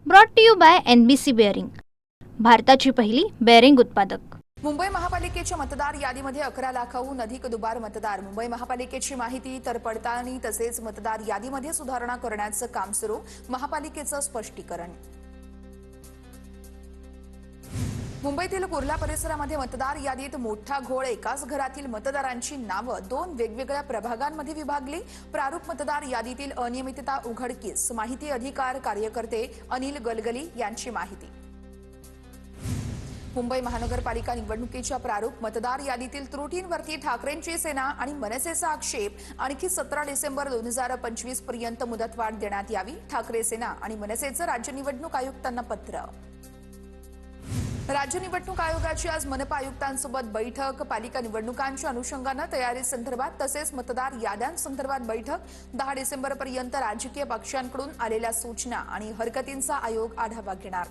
Brought to you by NBC bearing, भारताची पहिली bearing उत्पादक। मुंबई महापालिकेच्या मतदार यादीमध्ये 11 लाखाहून अधिक दुबार मतदार। मुंबई महापालिकेची माहिती तर पडताळणी तसेच मतदार यादीमध्ये सुधारणा करण्याचं काम सुरू। महापालिकेचं स्पष्टीकरण। मुंबईतील कुर्ला परिसरामध्ये मतदार यादीत मोठा घोळ। एकाच घरातील मतदारांची नावं 2 वेगवेगळ्या प्रभागांमध्ये विभागली। प्रारूप मतदार यादीतील अनियमितता उघडकीस। माहिती अधिकार कार्यकर्ते अनिल गलगली यांची माहिती। मुंबई महानगरपालिका निवडणुकीच्या प्रारूप मतदार यादीतील त्रुटींवरती ठाकरेंची सेना आणि मनसेचा आक्षेप। आणखी 17 डिसेंबर 2025 पर्यंत मुदतवाढ देण्यात यावी। ठाकरे सेना आणि मनसेचं राज्य निवडणूक आयुक्तांना पत्र। राज्य निवडणूक आयोगाची आज मनपा आयुक्तांसोबत बैठक। पालिका निवडणुकांच्या अनुषंगाने तयारी संदर्भात तसेच मतदार याद्यांसंदर्भात बैठक। 10 डिसेंबर पर्यंत राजकीय पक्षांकडून आलेल्या सूचना आणि हरकतींचा आयोग आढावा घेणार।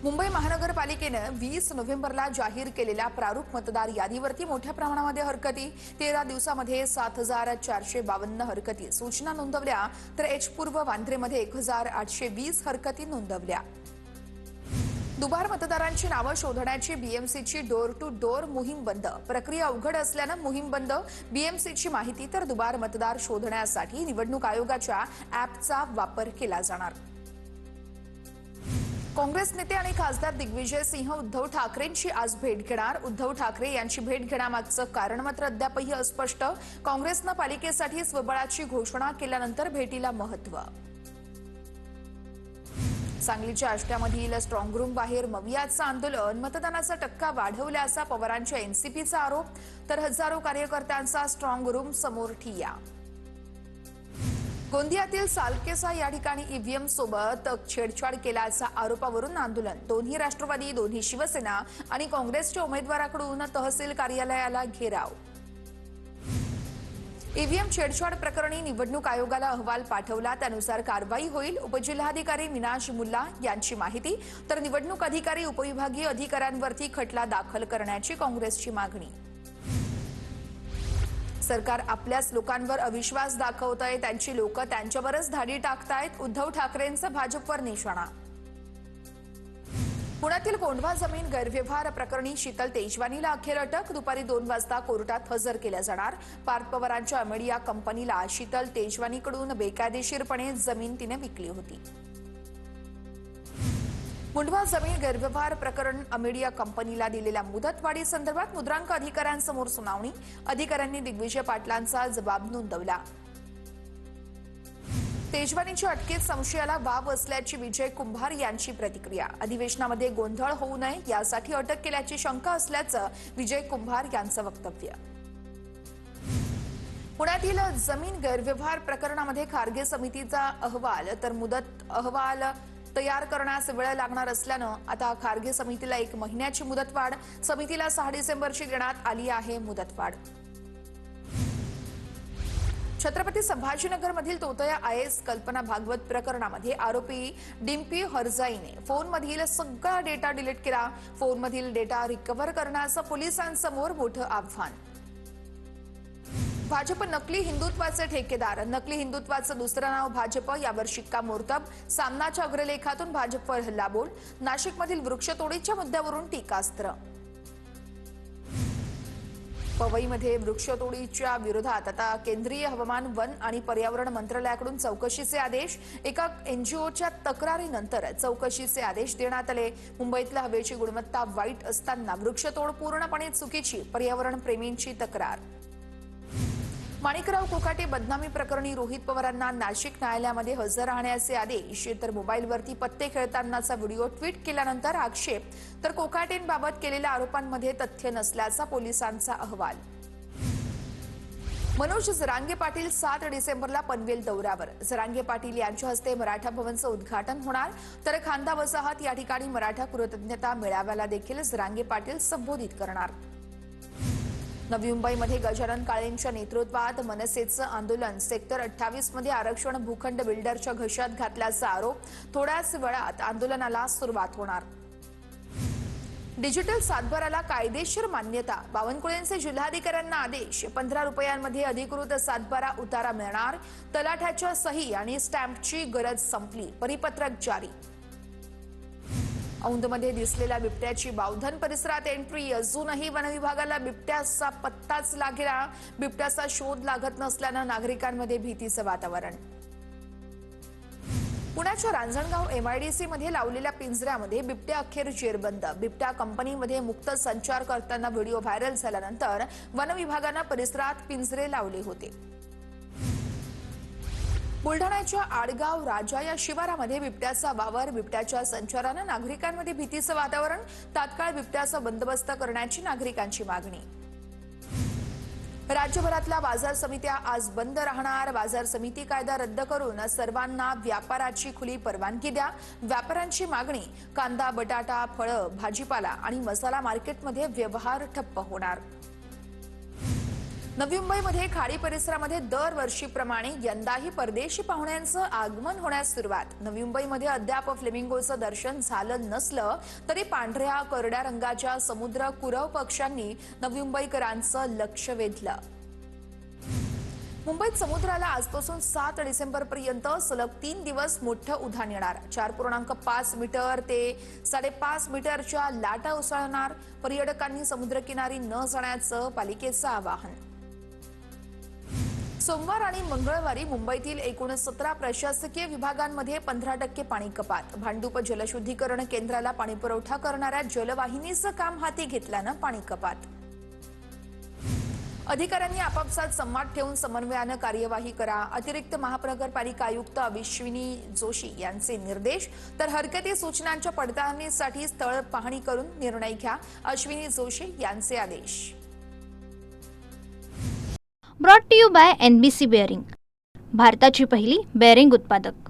मुंबई महानगरपालिकेनं 20 नोव्हेंबरला जाहीर केलेल्या प्रारूप मतदार यादीवरती मोठ्या प्रमाणामध्ये हरकती। 13 दिवसामध्ये 7452 हरकती सूचना नोंदवल्या, तर पूर्व वांद्रेमध्ये 1820 हरकती नोंदवल्या। दुबार मतदारांची नावं शोधण्याची बीएमसीची डोर टू डोर मोहीम बंद। प्रक्रिया अवघड असल्यानं मोहीम बंद। बीएमसीची माहिती तर दुबार मतदार शोधण्यासाठी निवडणूक आयोगाच्या ॲपचा वापर केला जाणार। काँग्रेस नेते आणि खासदार दिग्विजय सिंह उद्धव ठाकरेंची आज भेट घेणार। उद्धव ठाकरे यांची भेट घेण्यामागचं कारण मात्र अद्यापही अस्पष्ट। काँग्रेसनं पालिकेसाठी स्वबळाची घोषणा केल्यानंतर भेटीला महत्त्व। सांगलीच्या आष्ट्यामधील स्ट्रॉंग रूम बाहेर मवियाचं आंदोलन। मतदानाचा टक्का वाढवल्याचा पवारांच्या एनसीपीचा आरोप, तर हजारो कार्यकर्त्यांचा स्ट्रॉंग रूम समोर ठिय्या। गोंदियातील सालकेसा या ठिकाणी ईव्हीएम सोबत छेडछाड केल्याच्या आरोपावरून आंदोलन। दोन्ही राष्ट्रवादी, दोन्ही शिवसेना आणि काँग्रेसच्या उमेदवाराकडून तहसील कार्यालयाला घेराव। ईव्हीएम छेडछाड प्रकरणी निवडणूक आयोगाला अहवाल पाठवला, त्यानुसार कारवाई होईल। उपजिल्हाधिकारी मिनाज मुल्ला यांची माहिती, तर निवडणूक अधिकारी उपविभागीय अधिकाऱ्यांवरती खटला दाखल करण्याची काँग्रेसची मागणी। सरकार आपल्याच लोकांवर अविश्वास दाखवतंय, त्यांची लोक त्यांच्यावरच धाडी टाकतायत। उद्धव ठाकरेंचा भाजपवर निशाणा। पुण्यातील कोंढवा जमीन गैरव्यवहार प्रकरणी शीतल तेजवानीला अखेर अटक। दुपारी 2 वाजता कोर्टात हजर केल्या जाणार। पार्थ पवारांच्या अमेडिया कंपनीला शीतल तेजवानीकडून बेकायदेशीरपणे जमीन तिने विकली होती। मुंढवा जमीन गैरव्यवहार प्रकरण अमेडिया कंपनीला दिलेल्या मुदतवाढी संदर्भात मुद्रांक अधिकाऱ्यांसमोर सुनावणी। अधिकाऱ्यांनी दिग्विजय पाटलांचा जबाब नोंदवला। तेजवानीच्या अटकेत संशयाला वाव असल्याची विजय कुंभार यांची प्रतिक्रिया। अधिवेशनामध्ये गोंधळ होऊ नये यासाठी अटक केल्याची शंका असल्याचं विजय कुंभार यांचं वक्तव्य। पुण्यातील जमीन गैरव्यवहार प्रकरणामध्ये खारगे समितीचा अहवाल तर मुदत अहवाल तयार करण्यास वेळ लागणार असल्यानं आता खारगे समितीला 1 महिन्याची मुदतवाढ। समितीला 6 डिसेंबरची देण्यात आली आहे मुदतवाढ। छत्रपती संभाजीनगरमधील तोतया IAS कल्पना भागवत प्रकरणामध्ये आरोपी डिम्पी हरजाईने फोनमधील सगळा डेटा डिलीट केला। फोनमधील डेटा रिकव्हर करण्याचं पोलिसांसमोर मोठं आव्हान। भाजप नकली हिंदुत्वाचे ठेकेदार। नकली हिंदुत्वाचं दुसरं नाव भाजप, यावर शिक्कामोर्तब। सामनाच्या अग्रलेखातून भाजपवर हल्लाबोल। नाशिकमधील वृक्षतोडीच्या मुद्द्यावरून टीकास्त्र। पवईमध्ये वृक्षतोडीच्या विरोधात आता केंद्रीय हवामान, वन आणि पर्यावरण मंत्रालयाकडून चौकशीचे आदेश। एका NGOच्या तक्रारीनंतर चौकशीचे आदेश देण्यात आले। मुंबईतल्या हवेची गुणवत्ता वाईट असताना वृक्षतोड पूर्णपणे चुकीची, पर्यावरण प्रेमींची तक्रार। माणिकराव कोकाटे बदनामी प्रकरणी रोहित पवारांना नाशिक न्यायालयामध्ये हजर राहण्याचे आदेश। तर मोबाईलवरती पत्ते खेळतानाचा व्हिडिओ ट्विट केल्यानंतर आक्षेप, तर कोकाटेंबाबत केलेल्या आरोपांमध्ये तथ्य नसल्याचा पोलिसांचा अहवाल। मनोज जरांगे पाटील 7 डिसेंबरला पनवेल दौऱ्यावर। जरांगे पाटील यांच्या हस्ते मराठा भवनचं उद्घाटन होणार, तर खांदा वसाहत या ठिकाणी मराठा कृतज्ञता मेळाव्याला देखील जरांगे पाटील संबोधित करणार। नवी मुंबईमध्ये गजानन काळेंच्या नेतृत्वात मनसेचं आंदोलन। सेक्टर 28 मध्ये आरक्षण भूखंड बिल्डरच्या घशात घातल्याचा आरोप। थोड्याच वेळात आंदोलनाला सुरुवात होणार। डिजिटल सातबाराला कायदेशीर मान्यता. बावनकुळेंचे जिल्हाधिकाऱ्यांना आदेश. 15 रुपयांमध्ये अधिकृत सातबारा उतारा मिळणार. तलाठ्याच्या सही आणि स्टॅम्पची गरज संपली. परिपत्रक जारी. औंधमध्ये दिसलेल्या बिबट्याची बावधन परिसरात एंट्री. अजूनही वनविभागाला बिबट्याचा पत्ताच लागेना. बिबट्याचा शोध लागत नसल्यानं नागरिकांमध्ये भीतीचं वातावरण. पुण्याच्या रांजणगाव MIDC मध्ये लावलेल्या पिंजऱ्यामध्ये बिबट्या अखेर जेरबंद. बिबट्या कंपनीमध्ये मुक्त संचार करताना व्हिडिओ व्हायरल झाल्यानंतर वनविभागानं परिसरात पिंजरे लावले होते. बुलढाण्याच्या आडगाव राजा या शिवारामध्ये बिबट्याचा वावर. बिबट्याच्या संचारानं नागरिकांमध्ये भीतीचं वातावरण. तात्काळ बिबट्याचा बंदोबस्त करण्याची नागरिकांची मागणी. राज्यभरातल्या बाजार समित्या आज बंद राहणार. बाजार समिती कायदा रद्द करून सर्वांना व्यापाराची खुली परवानगी द्या. व्यापाऱ्यांची मागणी. कांदा, बटाटा, फळं, भाजीपाला आणि मसाला मार्केटमध्ये व्यवहार ठप्प होणार. नवी मुंबईमध्ये खाडी परिसरामध्ये दरवर्षीप्रमाणे यंदाही परदेशी पाहुण्यांचं आगमन होण्यास सुरुवात. नवी मुंबईमध्ये अद्याप फ्लेमिंगोचं दर्शन झालं नसलं तरी पांढऱ्या करड्या रंगाच्या समुद्र कुरव पक्ष्यांनी नवी मुंबईकरांचं लक्ष वेधलं. मुंबईत समुद्राला आजपासून 7 डिसेंबरपर्यंत सलग 3 दिवस मोठं उधाण येणार. 4.5 मीटर ते 5.5 मीटरच्या लाटा उसळणार. पर्यटकांनी समुद्रकिनारी न जाण्याचं पालिकेचं आवाहन. सोमवार आणि मंगळवारी मुंबईतील एकूण 17 प्रशासकीय विभागांमध्ये 15% पाणी कपात. भांडूप जलशुद्धीकरण केंद्राला पाणीपुरवठा करणाऱ्या जलवाहिनीचं काम हाती घेतल्यानं पाणी कपात. अधिकाऱ्यांनी आपापसात संवाद ठेवून समन्वयानं कार्यवाही करा. अतिरिक्त महानगरपालिका आयुक्त अश्विनी जोशी यांचे निर्देश. तर हरकती सूचनांच्या पडताळणीसाठी स्थळ पाहणी करून निर्णय घ्या. अश्विनी जोशी यांचे आदेश. Brought to you by NBC bearing, भारताची पहिली बेअरिंग उत्पादक.